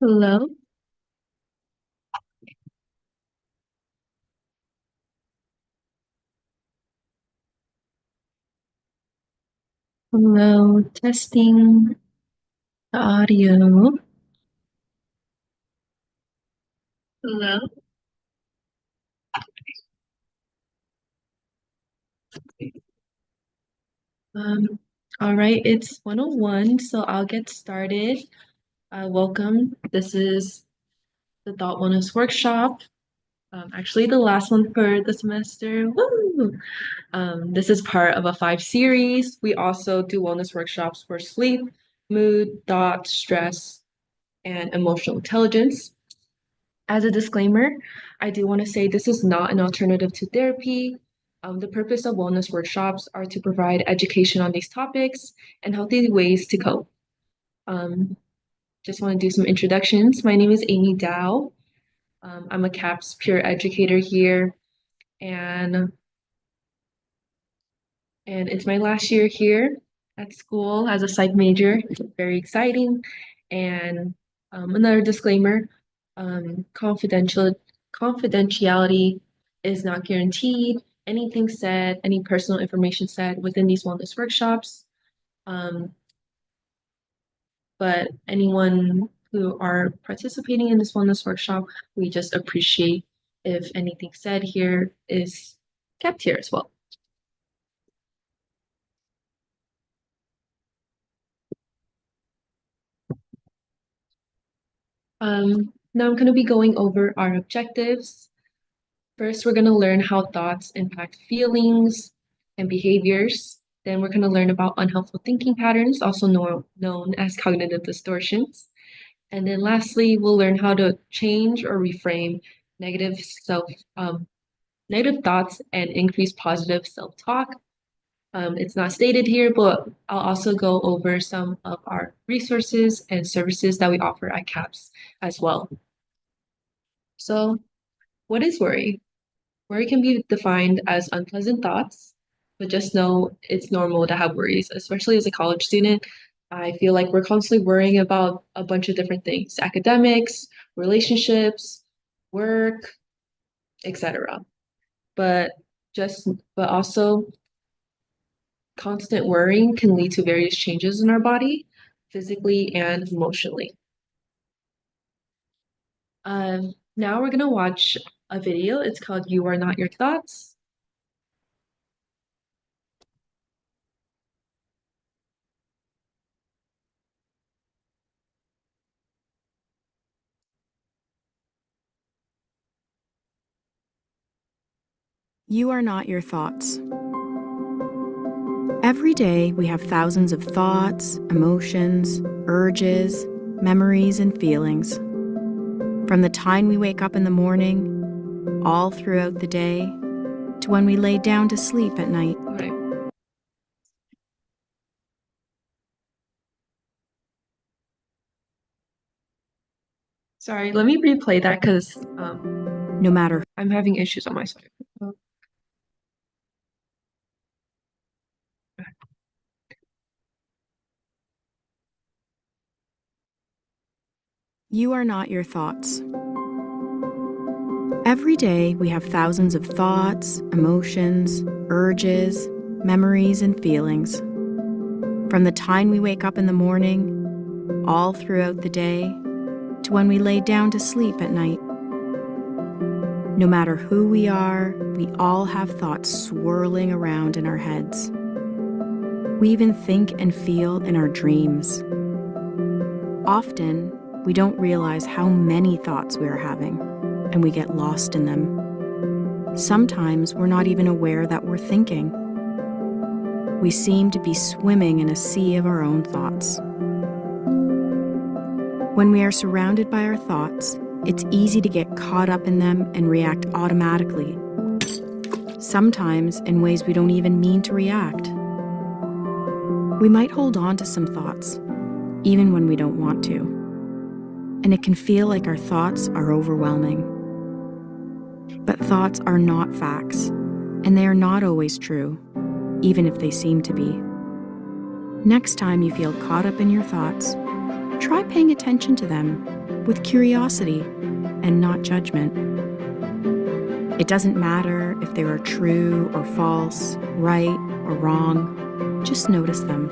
Hello, hello, testing the audio. Hello. Um, all right, it's 101, so I'll get started. Welcome. This is the Thought Wellness Workshop. Actually, the last one for the semester. Woo! This is part of a five series. We also do wellness workshops for sleep, mood, thought, stress, and emotional intelligence. As a disclaimer, I do want to say this is not an alternative to therapy. The purpose of wellness workshops are to provide education on these topics and healthy ways to cope. Um, just want to do some introductions. My name is Amy Dow. I'm a CAPS peer educator here, and and it's my last year here at school as a psych major. Very exciting. And another disclaimer, confidentiality is not guaranteed. Anything said, any personal information said within these wellness workshops, um, but anyone who are participating in this wellness workshop, we just appreciate if anything said here is kept here as well. Now I'm going to be going over our objectives. First, we're going to learn how thoughts impact feelings and behaviors. Then we're going to learn about unhelpful thinking patterns, also known as cognitive distortions. And then lastly, we'll learn how to change or reframe negative self, um, negative thoughts and increase positive self-talk. It's not stated here, but I'll also go over some of our resources and services that we offer at CAPS as well. So, what is worry? Worry can be defined as unpleasant thoughts, but just know it's normal to have worries, especially as a college student. I feel like we're constantly worrying about a bunch of different things, academics, relationships, work, etc. But but also constant worrying can lead to various changes in our body, physically and emotionally. Now we're gonna watch a video. It's called You Are Not Your Thoughts. You are not your thoughts. Every day, we have thousands of thoughts, emotions, urges, memories, and feelings. From the time we wake up in the morning, all throughout the day, to when we lay down to sleep at night. Okay. Sorry, let me replay that because No matter I'm having issues on my side. You are not your thoughts. Every day, we have thousands of thoughts, emotions, urges, memories, and feelings. From the time we wake up in the morning, all throughout the day, to when we lay down to sleep at night. No matter who we are, we all have thoughts swirling around in our heads. We even think and feel in our dreams. Often, we don't realize how many thoughts we are having, and we get lost in them. Sometimes we're not even aware that we're thinking. We seem to be swimming in a sea of our own thoughts. When we are surrounded by our thoughts, it's easy to get caught up in them and react automatically, sometimes in ways we don't even mean to react. We might hold on to some thoughts, even when we don't want to, and it can feel like our thoughts are overwhelming. But thoughts are not facts, and they are not always true, even if they seem to be. Next time you feel caught up in your thoughts, try paying attention to them with curiosity and not judgment. It doesn't matter if they are true or false, right or wrong, just notice them.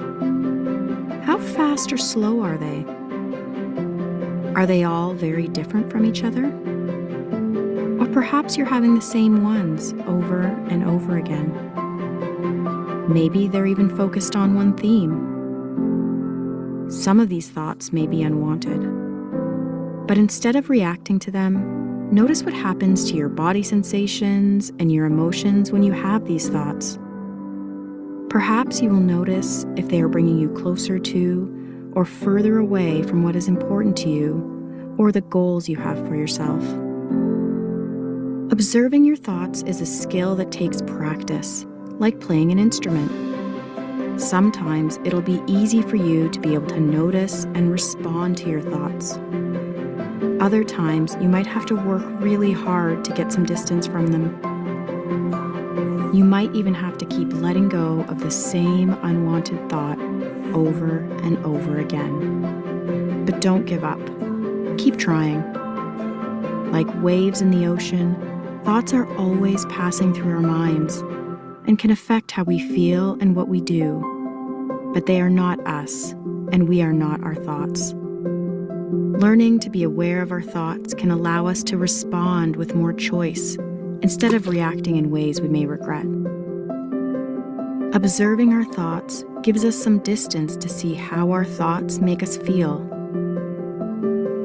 How fast or slow are they? Are they all very different from each other? Or perhaps you're having the same ones over and over again. Maybe they're even focused on one theme. Some of these thoughts may be unwanted. But instead of reacting to them, notice what happens to your body sensations and your emotions when you have these thoughts. Perhaps you will notice if they are bringing you closer to or further away from what is important to you or the goals you have for yourself. Observing your thoughts is a skill that takes practice, like playing an instrument. Sometimes it'll be easy for you to be able to notice and respond to your thoughts. Other times, you might have to work really hard to get some distance from them. You might even have to keep letting go of the same unwanted thought over and over again. But don't give up. Keep trying. Like waves in the ocean, thoughts are always passing through our minds and can affect how we feel and what we do. But they are not us, and we are not our thoughts. Learning to be aware of our thoughts can allow us to respond with more choice instead of reacting in ways we may regret. Observing our thoughts gives us some distance to see how our thoughts make us feel.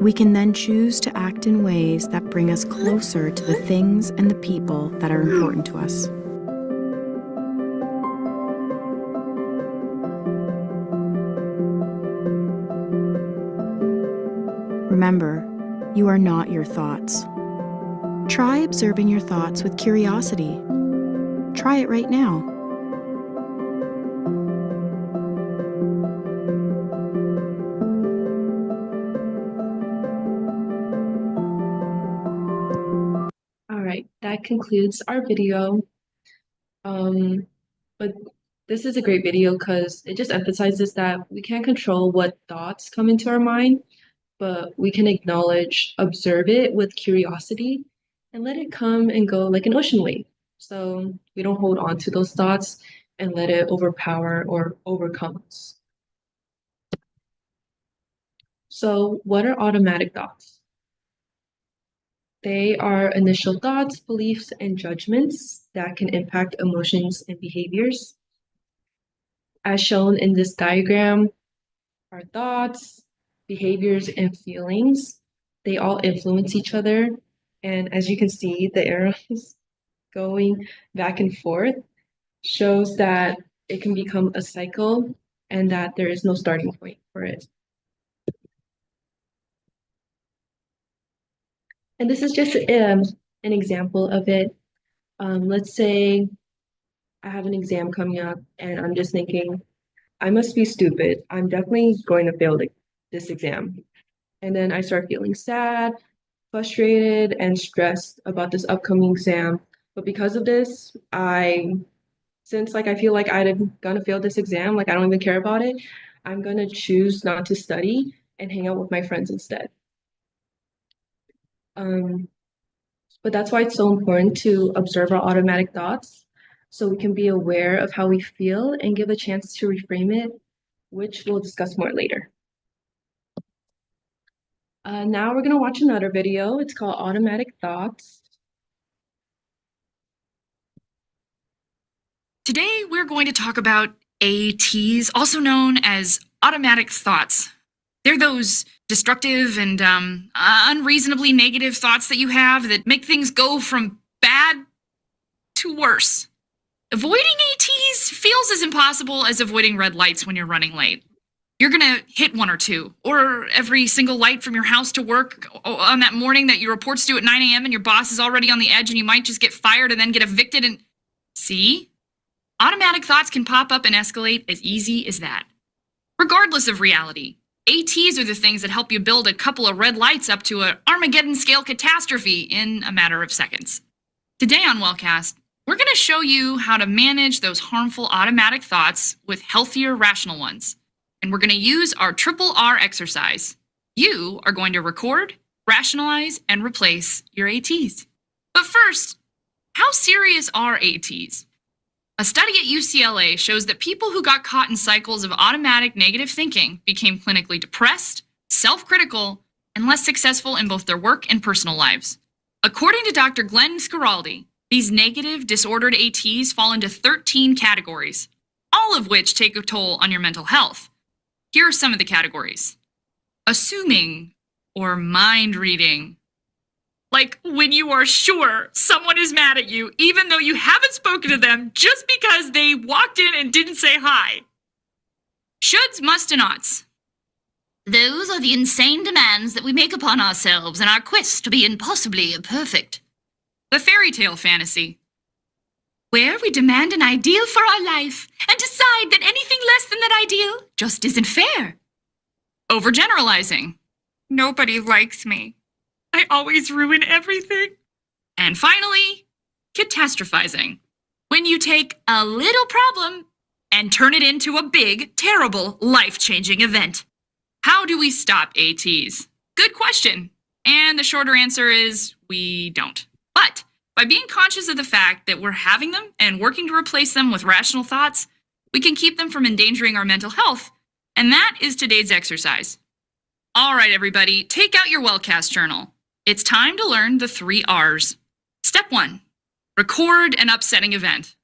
We can then choose to act in ways that bring us closer to the things and the people that are important to us. Remember, you are not your thoughts. Try observing your thoughts with curiosity. Try it right now. All right, that concludes our video. But this is a great video because it just emphasizes that we can't control what thoughts come into our mind, but we can acknowledge, observe it with curiosity, and let it come and go like an ocean wave. So we don't hold on to those thoughts and let it overpower or overcome us. So what are automatic thoughts? They are initial thoughts, beliefs, and judgments that can impact emotions and behaviors. As shown in this diagram, our thoughts, behaviors, and feelings, they all influence each other. And as you can see, the arrows going back and forth shows that it can become a cycle and that there is no starting point for it. And this is just an example of it. Let's say I have an exam coming up and I'm just thinking, I must be stupid. I'm definitely going to fail this exam. And then I start feeling sad, frustrated, and stressed about this upcoming exam. But because of this, since I feel like I'm gonna fail this exam, like I don't even care about it, I'm gonna choose not to study and hang out with my friends instead. But that's why it's so important to observe our automatic thoughts so we can be aware of how we feel and give a chance to reframe it, which we'll discuss more later. Now we're going to watch another video. It's called Automatic Thoughts. Today, we're going to talk about ATs, also known as automatic thoughts. They're those destructive and unreasonably negative thoughts that you have that make things go from bad to worse. Avoiding ATs feels as impossible as avoiding red lights when you're running late. You're going to hit one or two, or every single light from your house to work on that morning that your report's due at 9 a.m. and your boss is already on the edge and you might just get fired and then get evicted and... See? Automatic thoughts can pop up and escalate as easy as that. Regardless of reality, ATs are the things that help you build a couple of red lights up to an Armageddon-scale catastrophe in a matter of seconds. Today on Wellcast, we're going to show you how to manage those harmful automatic thoughts with healthier, rational ones. And we're going to use our triple R exercise. You are going to record, rationalize, and replace your ATs. But first, how serious are ATs? A study at UCLA shows that people who got caught in cycles of automatic negative thinking became clinically depressed, self-critical, and less successful in both their work and personal lives. According to Dr. Glenn Scaraldi, these negative, disordered ATs fall into 13 categories, all of which take a toll on your mental health. Here are some of the categories. Assuming or mind reading. Like when you are sure someone is mad at you, even though you haven't spoken to them just because they walked in and didn't say hi. Shoulds, musts, and oughts. Those are the insane demands that we make upon ourselves in our quest to be impossibly perfect. The fairy tale fantasy, where we demand an ideal for our life and decide that anything less than that ideal just isn't fair. Overgeneralizing. Nobody likes me. I always ruin everything. And finally, catastrophizing. When you take a little problem and turn it into a big, terrible, life-changing event. How do we stop ATs? Good question. And the shorter answer is we don't. But by being conscious of the fact that we're having them and working to replace them with rational thoughts, we can keep them from endangering our mental health. And that is today's exercise. All right, everybody, take out your Wellcast journal. It's time to learn the 3 R's. Step 1, record an upsetting event.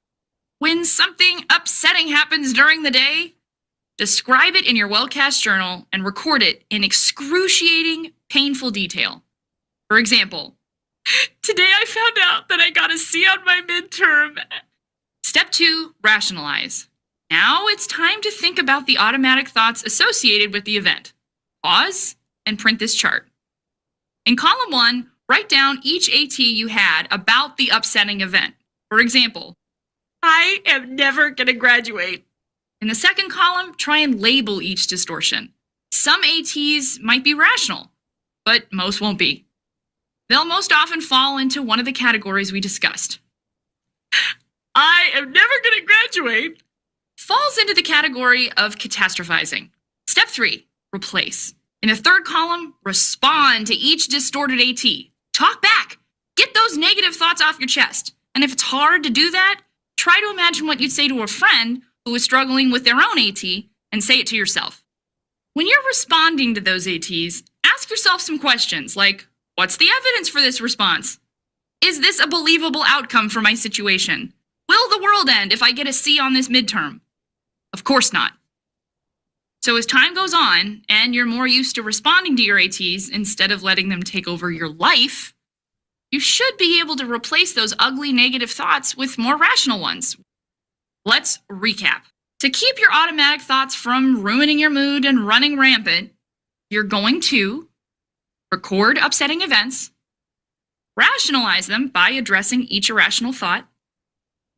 When something upsetting happens during the day, describe it in your Wellcast journal and record it in excruciating, painful detail. For example, today I found out that I got a C on my midterm. Step 2, rationalize. Now it's time to think about the automatic thoughts associated with the event. Pause and print this chart. In column 1, write down each AT you had about the upsetting event. For example, I am never going to graduate. In the second column, try and label each distortion. Some ATs might be rational, but most won't be. They'll most often fall into one of the categories we discussed. I am never going to graduate falls into the category of catastrophizing. Step 3, replace. In the third column, respond to each distorted AT. Talk back. Get those negative thoughts off your chest. And if it's hard to do that, try to imagine what you'd say to a friend who is struggling with their own AT and say it to yourself. When you're responding to those ATs, ask yourself some questions like, what's the evidence for this response? Is this a believable outcome for my situation? Will the world end if I get a C on this midterm? Of course not. So as time goes on and you're more used to responding to your ATs instead of letting them take over your life, you should be able to replace those ugly negative thoughts with more rational ones. Let's recap. To keep your automatic thoughts from ruining your mood and running rampant, you're going to record upsetting events, rationalize them by addressing each irrational thought,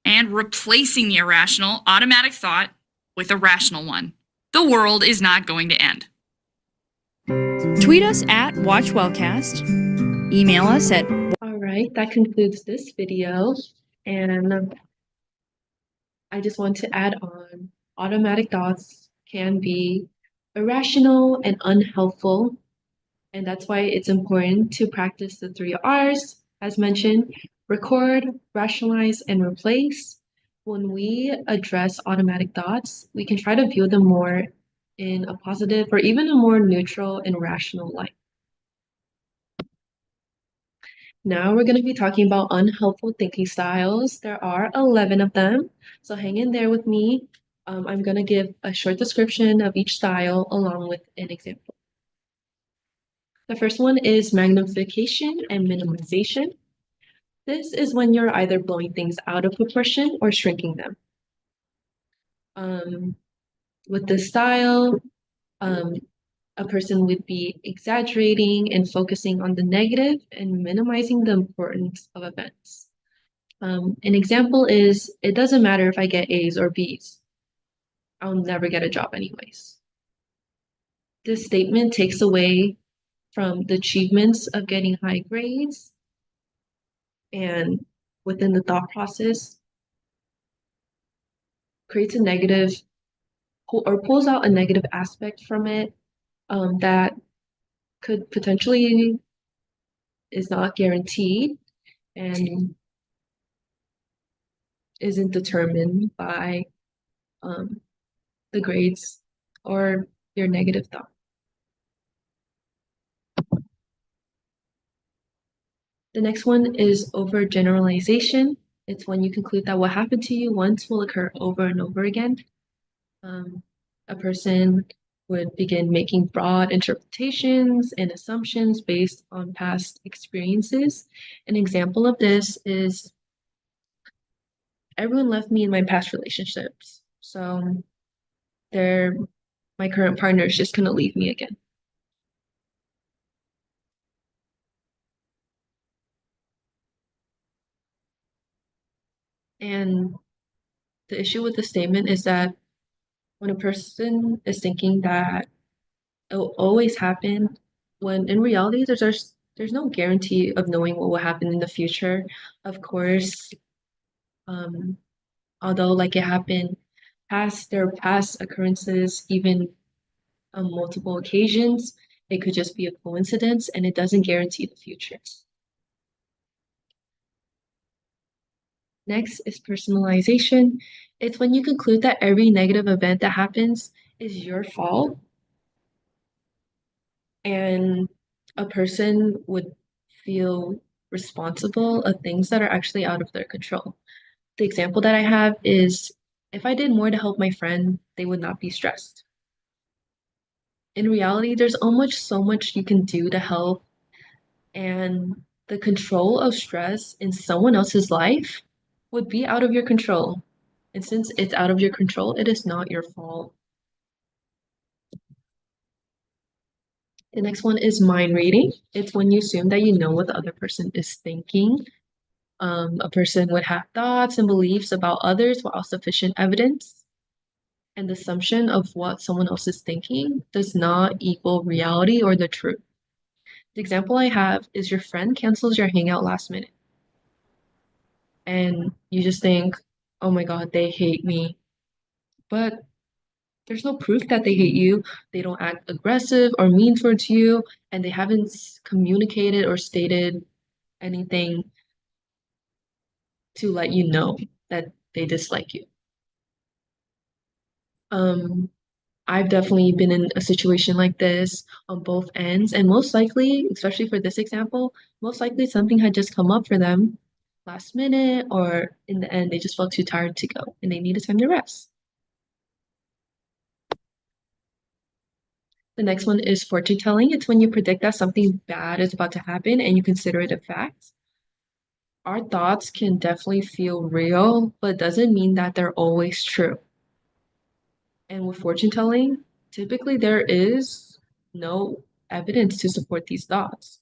and replacing the irrational automatic thought with a rational one. The world is not going to end. Tweet us at WatchWellcast. Email us at All right, that concludes this video. And I just want to add on, automatic thoughts can be irrational and unhelpful. And that's why it's important to practice the 3 R's, as mentioned, record, rationalize, and replace. When we address automatic thoughts, we can try to view them more in a positive or even a more neutral and rational light. Now we're going to be talking about unhelpful thinking styles. There are 11 of them, so hang in there with me. I'm going to give a short description of each style along with an example. The first one is magnification and minimization. This is when you're either blowing things out of proportion or shrinking them. With this style, a person would be exaggerating and focusing on the negative and minimizing the importance of events. An example is, it doesn't matter if I get A's or B's. I'll never get a job anyways. This statement takes away from the achievements of getting high grades, and within the thought process, creates a negative or pulls out a negative aspect from it that could potentially is not guaranteed and isn't determined by the grades or your negative thought. The next one is overgeneralization. It's when you conclude that what happened to you once will occur over and over again. A person would begin making broad interpretations and assumptions based on past experiences. An example of this is everyone left me in my past relationships, so my current partner is just gonna leave me again. And the issue with the statement is that when a person is thinking that it'll always happen, when in reality there's no guarantee of knowing what will happen in the future. Of course, um, although like it happened there are past occurrences, even on multiple occasions, it could just be a coincidence and it doesn't guarantee the future. Next is personalization. It's when you conclude that every negative event that happens is your fault and a person would feel responsible of things that are actually out of their control. The example that I have is if I did more to help my friend, they would not be stressed. In reality, there's almost so much you can do to help, and the control of stress in someone else's life would be out of your control. And since it's out of your control, it is not your fault. The next one is mind reading. It's when you assume that you know what the other person is thinking. A person would have thoughts and beliefs about others without sufficient evidence. And the assumption of what someone else is thinking does not equal reality or the truth. The example I have is your friend cancels your hangout last minute. And you just think, oh my God, they hate me. But there's no proof that they hate you. They don't act aggressive or mean towards you, and they haven't communicated or stated anything to let you know that they dislike you. I've definitely been in a situation like this on both ends, and most likely, especially for this example, most likely something had just come up for them last minute, or in the end, they just felt too tired to go and they needed time to rest. The next one is fortune telling. It's when you predict that something bad is about to happen and you consider it a fact. Our thoughts can definitely feel real, but it doesn't mean that they're always true. And with fortune telling, typically there is no evidence to support these thoughts.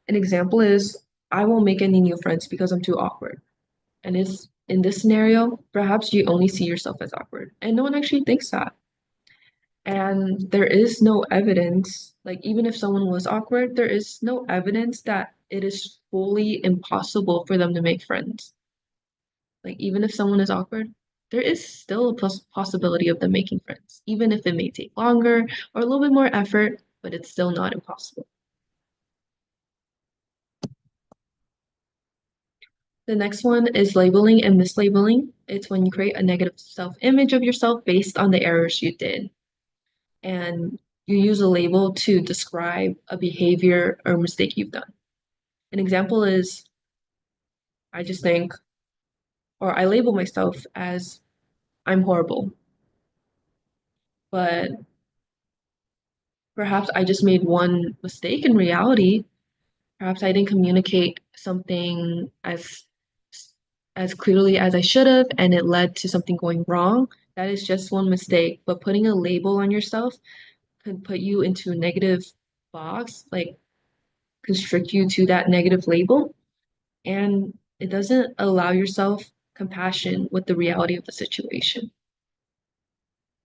An example is, I won't make any new friends because I'm too awkward. And it's in this scenario, perhaps you only see yourself as awkward, and no one actually thinks that. And there is no evidence, like even if someone was awkward, there is no evidence that it is fully impossible for them to make friends. Like even if someone is awkward, there is still a possibility of them making friends, even if it may take longer or a little bit more effort, but it's still not impossible. The next one is labeling and mislabeling. It's when you create a negative self-image of yourself based on the errors you did. And you use a label to describe a behavior or mistake you've done. An example is I just think, or I label myself as I'm horrible, but perhaps I just made one mistake in reality. Perhaps I didn't communicate something as clearly as I should have, and it led to something going wrong. That is just one mistake, but putting a label on yourself could put you into a negative box, like constrict you to that negative label, and it doesn't allow yourself compassion with the reality of the situation.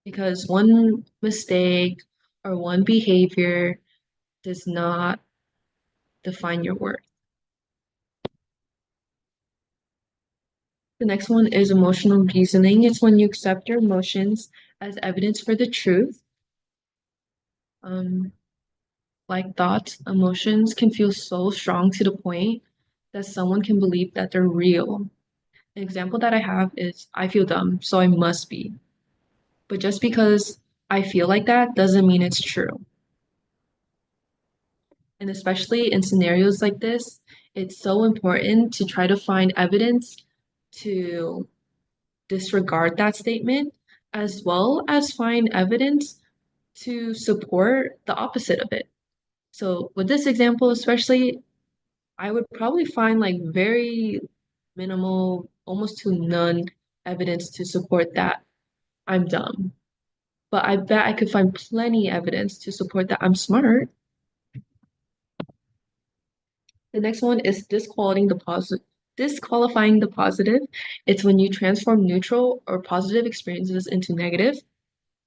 Because one mistake or one behavior does not define your worth. The next one is emotional reasoning. It's when you accept your emotions as evidence for the truth. Um, like thoughts, emotions can feel so strong to the point that someone can believe that they're real. An example that I have is I feel dumb, so I must be. But just because I feel like that doesn't mean it's true. And especially in scenarios like this, it's so important to try to find evidence to disregard that statement, as well as find evidence to support the opposite of it. So with this example, especially, I would probably find like very minimal, almost to none evidence to support that I'm dumb. But I bet I could find plenty evidence to support that I'm smart. The next one is disqualifying the positive. It's when you transform neutral or positive experiences into negative.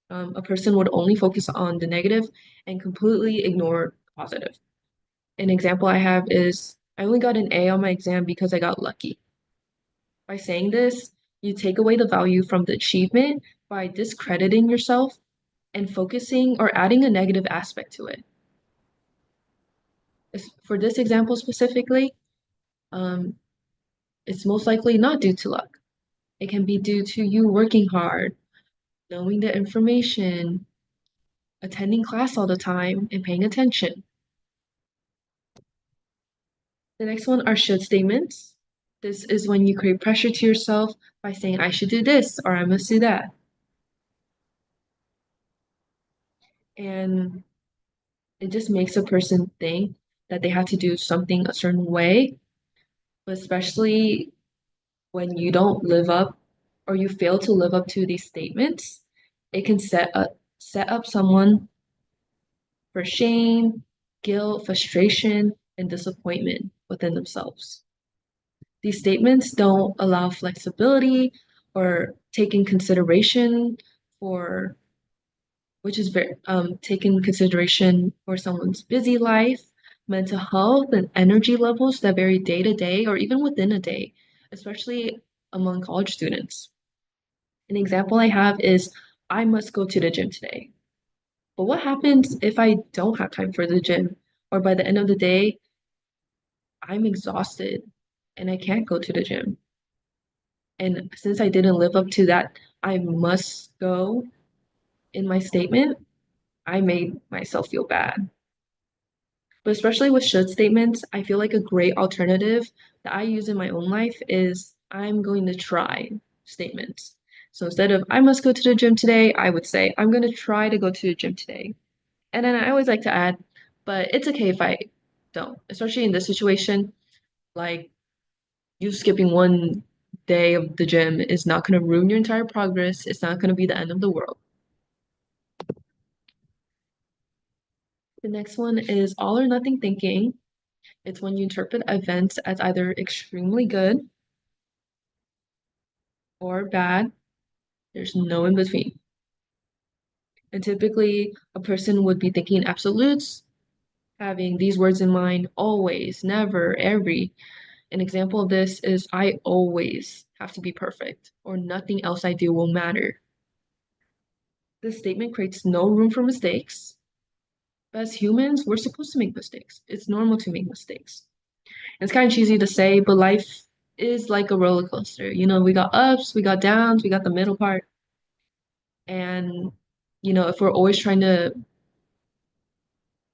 A person would only focus on the negative and completely ignore positive. An example I have is I only got an A on my exam because I got lucky. By saying this, you take away the value from the achievement by discrediting yourself and focusing or adding a negative aspect to it. For this example specifically, um, it's most likely not due to luck. It can be due to you working hard, knowing the information, attending class all the time, and paying attention. The next one are should statements. This is when you create pressure to yourself by saying, I should do this or I must do that. And it just makes a person think that they have to do something a certain way, but especially when you don't live up or you fail to live up to these statements, it can set up someone for shame, guilt, frustration, and disappointment within themselves. These statements don't allow flexibility or take in consideration for which is very take in consideration for someone's busy life, mental health, and energy levels that vary day to day or even within a day, especially among college students. An example I have is I must go to the gym today. But what happens if I don't have time for the gym? Or by the end of the day, I'm exhausted and I can't go to the gym. And since I didn't live up to that, I must go in my statement, I made myself feel bad. But especially with should statements, I feel like a great alternative that I use in my own life is I'm going to try statements. So instead of I must go to the gym today, I would say I'm going to try to go to the gym today. And then I always like to add, but it's okay if I don't, especially in this situation, like you skipping one day of the gym is not going to ruin your entire progress. It's not going to be the end of the world. The next one is all or nothing thinking. It's when you interpret events as either extremely good or bad. There's no in between. And typically, a person would be thinking in absolutes, having these words in mind always, never, every. An example of this is I always have to be perfect, or nothing else I do will matter. This statement creates no room for mistakes. As humans, we're supposed to make mistakes. It's normal to make mistakes. And it's kind of cheesy to say, but life is like a roller coaster. We got ups, we got downs, we got the middle part. And, if we're always trying to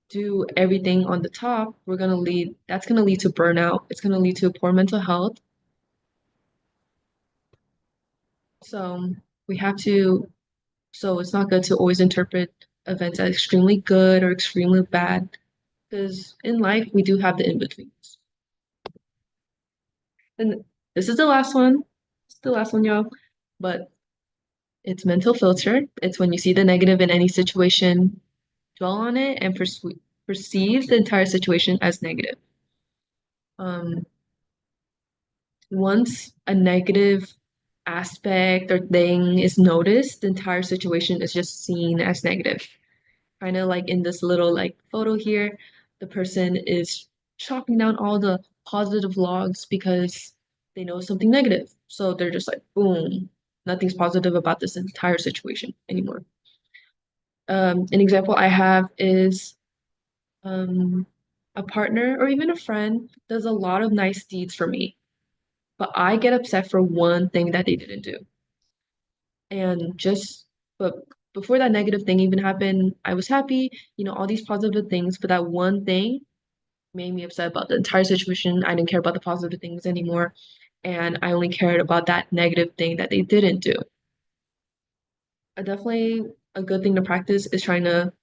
do everything on the top, that's gonna lead to burnout. It's gonna lead to poor mental health. So we have to, so it's not good to always interpret events as extremely good or extremely bad, because in life we do have the in-betweens. And this is the last one. It's the last one, y'all. But it's mental filter. It's when you see the negative in any situation, dwell on it, and perceive the entire situation as negative. Um, Once a negative aspect or thing is noticed, the entire situation is just seen as negative. Kind of like in this little like photo here, the person is chopping down all the positive logs because they know something negative. So they're just like, boom, nothing's positive about this entire situation anymore. An example I have is Um, a partner or even a friend does a lot of nice deeds for me, but I get upset for one thing that they didn't do. And but before that negative thing even happened, I was happy, all these positive things, but that one thing made me upset about the entire situation. I didn't care about the positive things anymore, and I only cared about that negative thing that they didn't do. Definitely a good thing to practice is trying to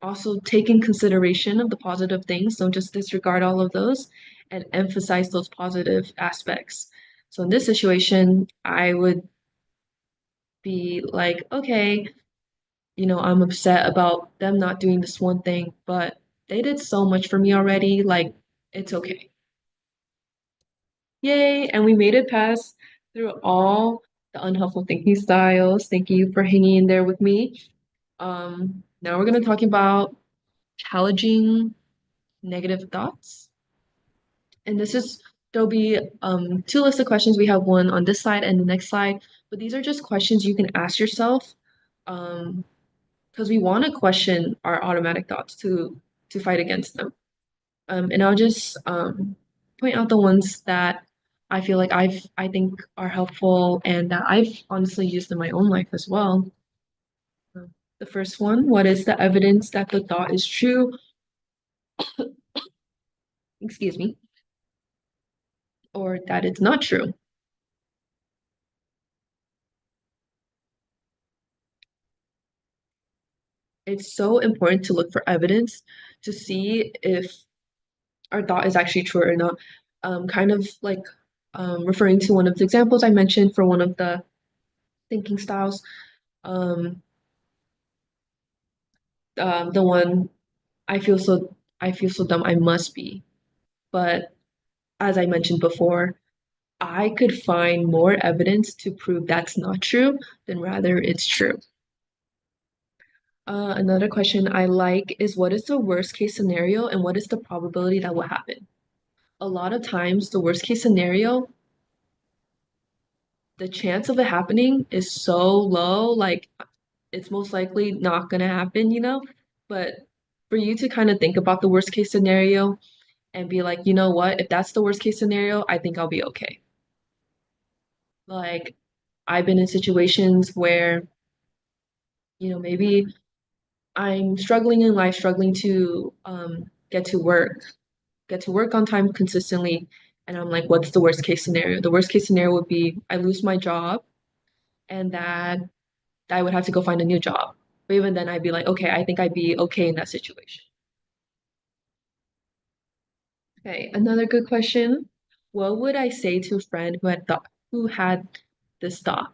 also take in consideration of the positive things. Don't just disregard all of those and emphasize those positive aspects. So in this situation, I would be like, okay, I'm upset about them not doing this one thing, but they did so much for me already. Like, it's okay. Yay! And we made it past through all the unhelpful thinking styles. Thank you for hanging in there with me. Now we're gonna talk about challenging negative thoughts. And there'll be two lists of questions. We have one on this side and the next slide, but these are just questions you can ask yourself. Um, because we want to question our automatic thoughts to fight against them. And I'll just point out the ones that I feel like I think are helpful and that I've honestly used in my own life as well. The first one, what is the evidence that the thought is true? Excuse me, or that it's not true? It's so important to look for evidence to see if our thought is actually true or not. Kind of like referring to one of the examples I mentioned for one of the thinking styles. Um, the one I feel so dumb I must be. But as I mentioned before, I could find more evidence to prove that's not true than rather it's true. Another question I like is what is the worst case scenario and what is the probability that will happen? A lot of times, the worst case scenario, the chance of it happening is so low, like it's most likely not gonna happen, But for you to kind of think about the worst case scenario and be like, you know what, if that's the worst case scenario, I think I'll be okay. Like, I've been in situations where, maybe I'm struggling in life, struggling to get to work on time consistently. And I'm like, what's the worst case scenario? The worst case scenario would be I lose my job and that I would have to go find a new job. But even then, I'd be like, okay, I think I'd be okay in that situation. Okay, another good question. What would I say to a friend who had this thought?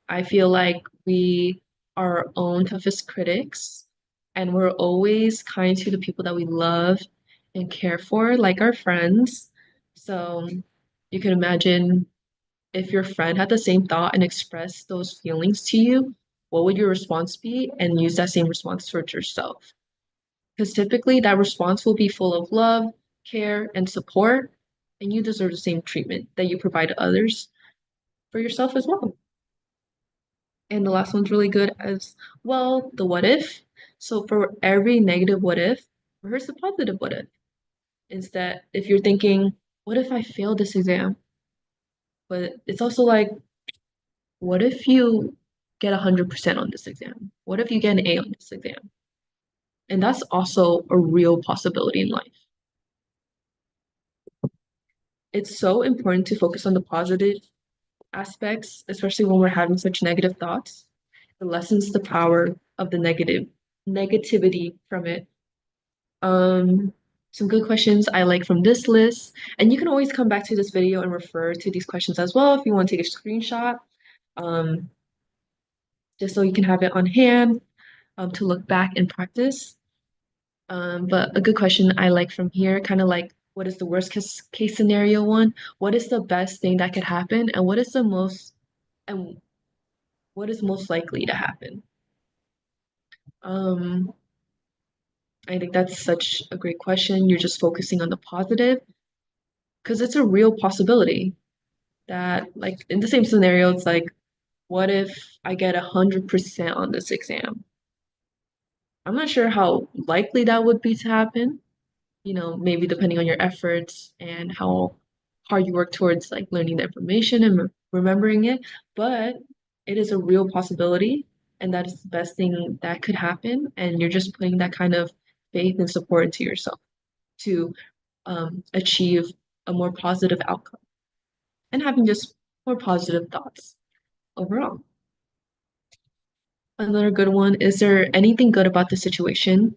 I feel like we are our own toughest critics, and we're always kind to the people that we love and care for, like our friends. So you can imagine if your friend had the same thought and expressed those feelings to you, what would your response be? And use that same response towards yourself. Because typically that response will be full of love, care, and support, and you deserve the same treatment that you provide to others for yourself as well. And the last one's really good as well, the what if. So for every negative what if, rehearse the positive what if. Instead, if you're thinking, what if I fail this exam? But it's also like, what if you get 100% on this exam? What if you get an A on this exam? And that's also a real possibility in life. It's so important to focus on the positive aspects, especially when we're having such negative thoughts. It lessens the power of the negativity from it. Um, some good questions I like from this list, and you can always come back to this video and refer to these questions as well if you want to take a screenshot, um, just so you can have it on hand to look back and practice. But a good question I like from here, kind of like what is the worst case scenario one? What is the best thing that could happen? And and what is most likely to happen? Um, I think that's such a great question. You're just focusing on the positive because it's a real possibility that, like, in the same scenario, it's like, what if I get 100% on this exam? I'm not sure how likely that would be to happen, maybe depending on your efforts and how hard you work towards like learning the information and remembering it, but it is a real possibility, and that is the best thing that could happen. And you're just putting that kind of faith and support into yourself to achieve a more positive outcome and having just more positive thoughts overall. Another good one, is there anything good about the situation?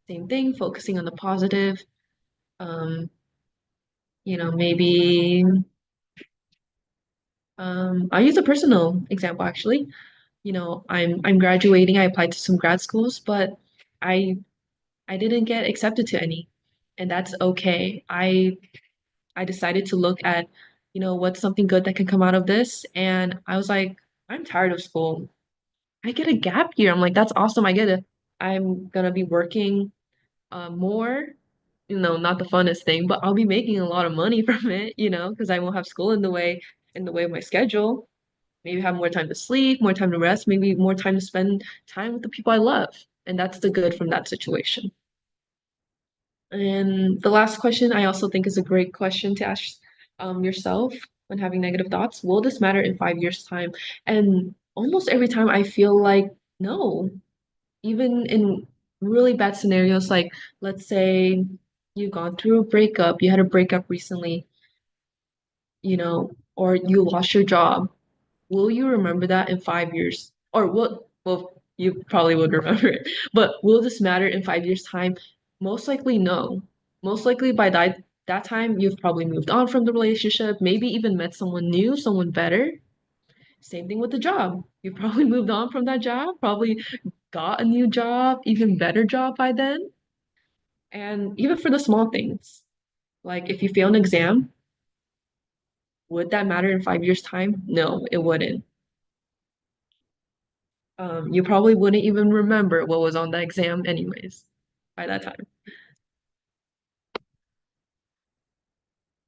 Same thing, focusing on the positive. Um, maybe I'll use a personal example actually. I'm graduating. I applied to some grad schools, but I I didn't get accepted to any, and that's okay. I decided to look at, what's something good that can come out of this, and I was like, I'm tired of school. I get a gap year. I'm like, that's awesome. I'm gonna be working more, not the funnest thing, but I'll be making a lot of money from it, because I won't have school in the way of my schedule. Maybe have more time to sleep, more time to rest, maybe more time to spend time with the people I love. And that's the good from that situation. And the last question I also think is a great question to ask yourself when having negative thoughts. Will this matter in 5 years' time? And almost every time I feel like no, even in really bad scenarios, like let's say you've gone through a breakup, you had a breakup recently, or you lost your job. Will you remember that in 5 years? Or well, you probably would remember it, but will this matter in 5 years' time? Most likely no. Most likely by that time, you've probably moved on from the relationship, maybe even met someone new, someone better. Same thing with the job. You probably moved on from that job, probably got a new job, even better job by then. And even for the small things, like if you fail an exam, would that matter in 5 years' time? No, it wouldn't. You probably wouldn't even remember what was on the exam anyways by that time.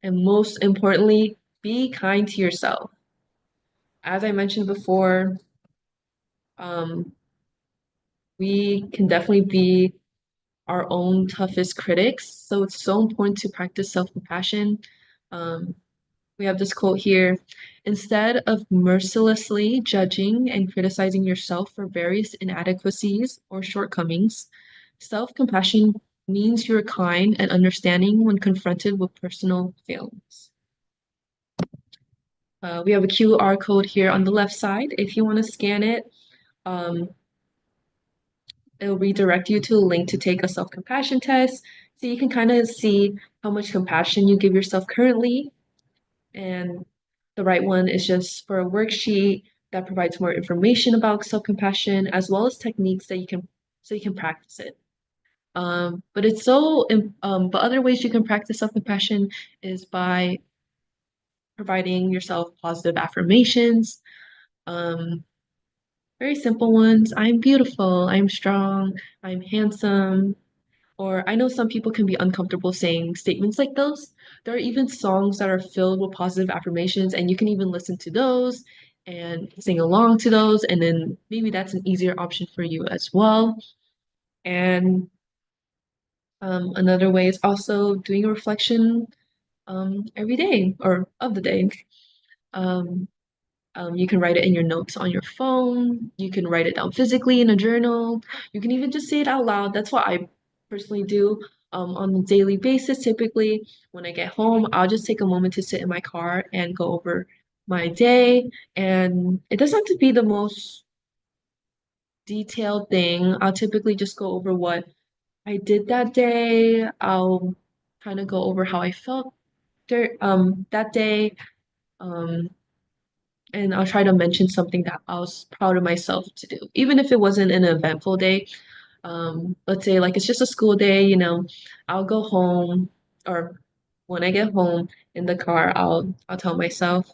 And most importantly, be kind to yourself. As I mentioned before, um, we can definitely be our own toughest critics. So it's so important to practice self-compassion. Um, we have this quote here. Instead of mercilessly judging and criticizing yourself for various inadequacies or shortcomings, self-compassion means you're kind and understanding when confronted with personal failings. We have a QR code here on the left side. If you want to scan it, um, it'll redirect you to a link to take a self-compassion test. So you can kind of see how much compassion you give yourself currently. And the right one is just for a worksheet that provides more information about self-compassion as well as techniques that you can practice it. But other ways you can practice self-compassion is by providing yourself positive affirmations. Um, Very simple ones. I'm beautiful, I'm strong, I'm handsome. Or I know some people can be uncomfortable saying statements like those. There are even songs that are filled with positive affirmations, and you can even listen to those and sing along to those, and then maybe that's an easier option for you as well. And another way is also doing a reflection every day or of the day. Um, you can write it in your notes on your phone. You can write it down physically in a journal. You can even just say it out loud. That's what I personally do on a daily basis. Typically, when I get home, I'll just take a moment to sit in my car and go over my day. And it doesn't have to be the most detailed thing. I'll typically just go over what I did that day. I'll kind of go over how I felt that day. Um, and I'll try to mention something that I was proud of myself to do, even if it wasn't an eventful day. Let's say like it's just a school day, I'll go home, or when I get home in the car, I'll tell myself,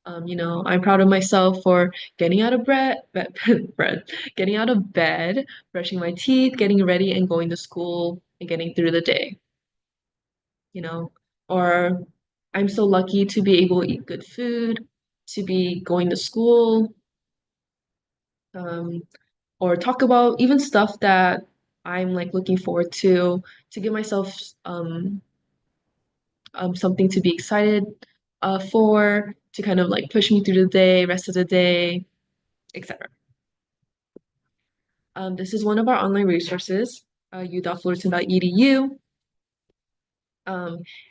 I'm proud of myself for getting out of getting out of bed, brushing my teeth, getting ready, and going to school and getting through the day, you know, or I'm so lucky to be able to eat good food, to be going to school, um, or talk about even stuff that I'm like looking forward to give myself something to be excited for, to kind of like push me through the day, rest of the day, etc. This is one of our online resources, u.fullerton.edu.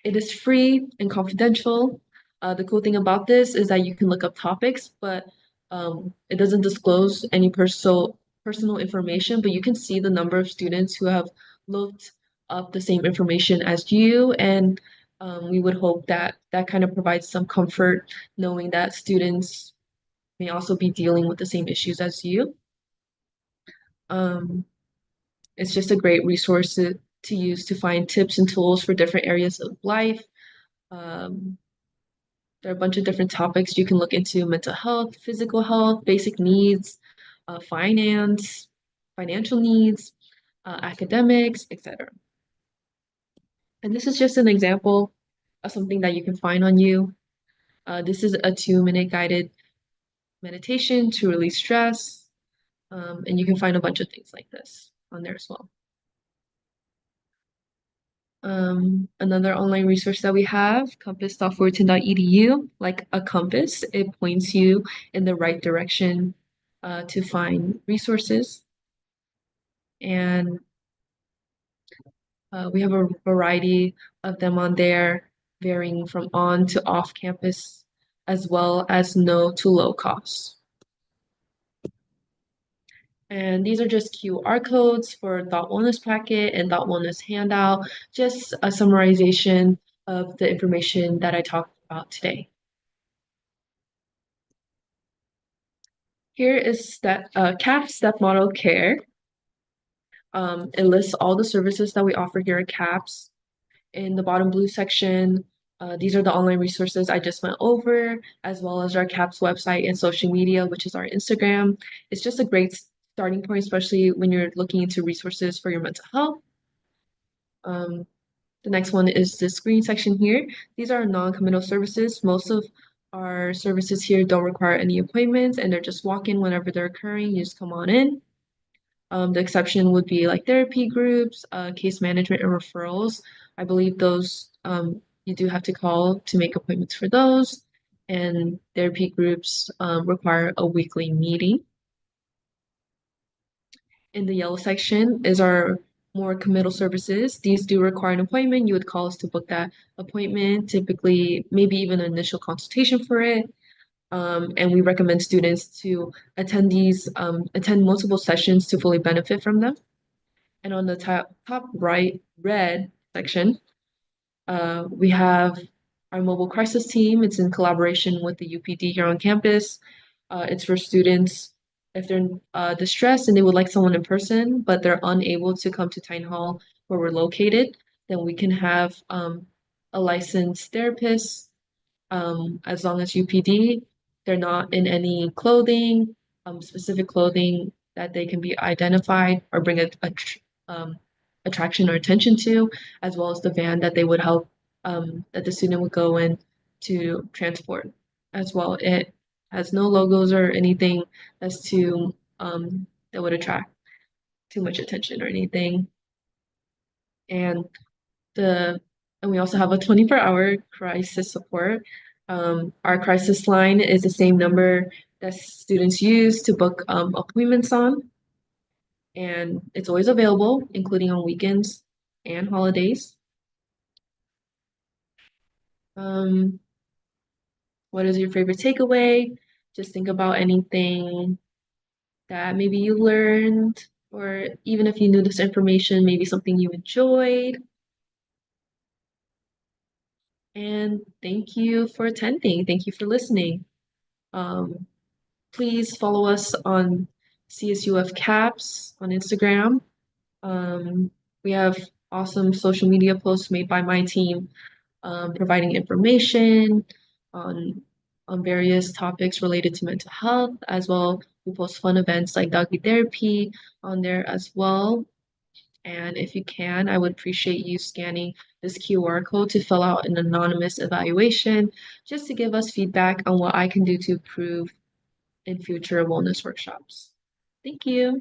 It is free and confidential. The cool thing about this is that you can look up topics, but it doesn't disclose any personal information, but you can see the number of students who have looked up the same information as you, and we would hope that that kind of provides some comfort knowing that students may also be dealing with the same issues as you. Um, it's just a great resource to use to find tips and tools for different areas of life. Um, there are a bunch of different topics you can look into: mental health, physical health, basic needs, finance, financial needs, academics, etc. And this is just an example of something that you can find on you. This is a 2-minute guided meditation to release stress, and you can find a bunch of things like this on there as well. Another online resource that we have, compass.fullerton.edu. Like a compass, it points you in the right direction to find resources. And we have a variety of them on there, varying from on to off campus, as well as no to low cost. And these are just QR codes for Thought Wellness Packet and Thought Wellness Handout, just a summarization of the information that I talked about today. Here is CAP Step Model Care. It lists all the services that we offer here at CAPS. In the bottom blue section, these are the online resources I just went over, as well as our CAPS website and social media, which is our Instagram. It's just a great starting point, especially when you're looking into resources for your mental health. The next one is the screen section here. These are non-committal services. Most of our services here don't require any appointments, and they're just walk-in whenever they're occurring. You just come on in. The exception would be like therapy groups, case management, and referrals. I believe those you do have to call to make appointments for those. And therapy groups require a weekly meeting. In the yellow section is our more committal services. These do require an appointment. You would call us to book that appointment, typically maybe even an initial consultation for it. And we recommend students to attend multiple sessions to fully benefit from them. And on the top right red section, we have our mobile crisis team. It's in collaboration with the UPD here on campus. It's for students if they're distressed and they would like someone in person, but they're unable to come to Tyne Hall where we're located, then we can have a licensed therapist as long as UPD. They're not in any clothing, specific clothing that they can be identified or bring attraction or attention to, as well as the van that they would help that the student would go in to transport as well. It has no logos or anything as to that would attract too much attention or anything. And the and we also have a 24-hour crisis support. Our crisis line is the same number that students use to book appointments on, and it's always available, including on weekends and holidays. What is your favorite takeaway? Just think about anything that maybe you learned, or even if you knew this information, maybe something you enjoyed. And thank you for attending. Thank you for listening. Please follow us on CSUF CAPS on Instagram. We have awesome social media posts made by my team, providing information on various topics related to mental health, as well. We post fun events like doggy therapy on there as well. And if you can, I would appreciate you scanning this QR code to fill out an anonymous evaluation, just to give us feedback on what I can do to improve in future wellness workshops. Thank you.